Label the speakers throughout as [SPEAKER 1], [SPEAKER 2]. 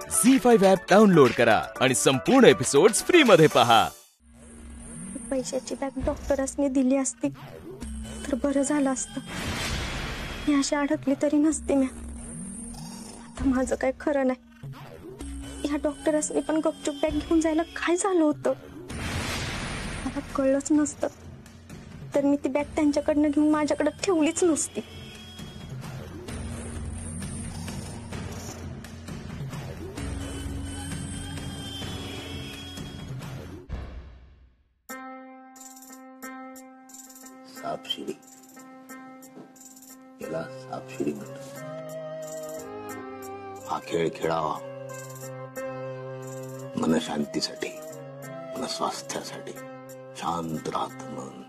[SPEAKER 1] झी5 app download करा आणि संपूर्ण एपिसोड्स फ्री मध्ये पहा।
[SPEAKER 2] पैशाची बॅग डॉक्टरांनी दिली असती तर बरं झालं असतं। मी अशी अडकली तरी नसती मी। आता माझं काय खरं नाही। या डॉक्टरांनी पण गपचूप बॅग घेऊन जायला काय झालं होतं मला कळलंच नसतं तर मी ती बॅग त्यांच्याकडनं घेऊन माझ्याकडे ठेवलीच नसती।
[SPEAKER 3] सापशिडी याला सापशिडी म्हणतात। हा खेळ खेळावा मन शांतीसाठी, मन स्वास्थ्यासाठी। शांत राहत मन,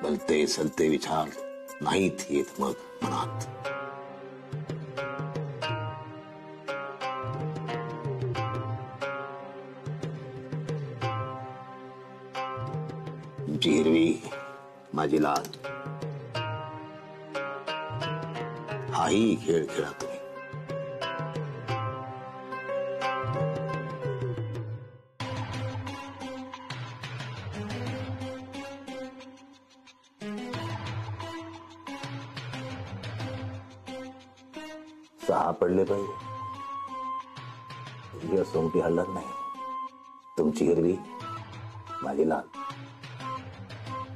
[SPEAKER 3] भलते सलते विचार नाहीत येत मग मनात। तुमची हिरवी माझी लाल, हाही खेळ खेळा तुम्ही। सहा पडले पाहिजे, तुझी सोंगटी हलत नाही। तुमची हिरवी माझी लाल,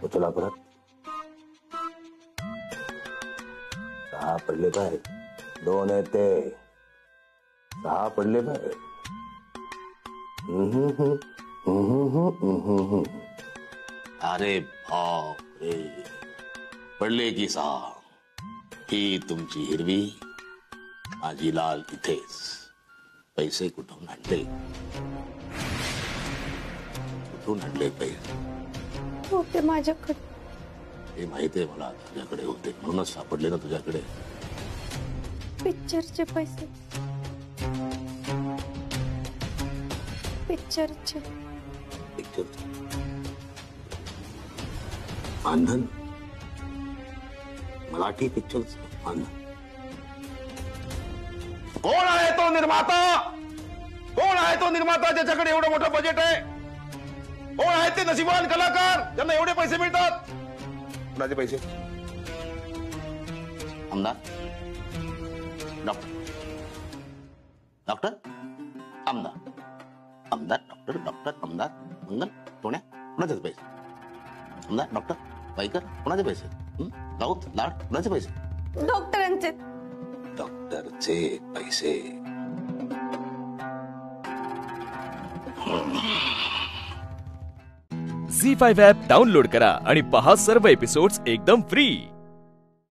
[SPEAKER 3] उचला परत। सहा पडले पाहिजे, दोन येते, सहा पडले पाहिजे। अरे बाप रे, पडले की सहा। ही तुमची हिरवी माझी लाल इथेच। पैसे कुठून आणले, कुठून आणले पैसे?
[SPEAKER 2] होते माझ्याकडे,
[SPEAKER 3] हे माहिती आहे मला, तुझ्याकडे होते म्हणूनच सापडले ना तुझ्याकडे।
[SPEAKER 2] पिक्चरचे पैसे, पिक्चरचे
[SPEAKER 3] मानधन, मराठी पिक्चरचं मानधन। कोण आहे तो निर्माता? कोण आहे तो निर्माता ज्याच्याकडे एवढं मोठं बजेट आहे? कोण आहे ते नशीबवान कलाकार ज्यांना एवढे पैसे मिळतात? कुणाचे पैसे? आमदार, डॉक्टर, डॉक्टर, आमदार, आमदार, डॉक्टर, डॉक्टर, आमदार, मंगल, टोण्या, कुणाचे पैसे? आमदार, डॉक्टर, वाईकर, कुणाचे पैसे? राऊत, लाड, कुणाचे पैसे?
[SPEAKER 2] डॉक्टरांचे।
[SPEAKER 3] डॉक्टरचे पैसे।
[SPEAKER 1] झी5 ॲप डाउनलोड करा आणि पहा सर्व एपिसोड्स एकदम फ्री।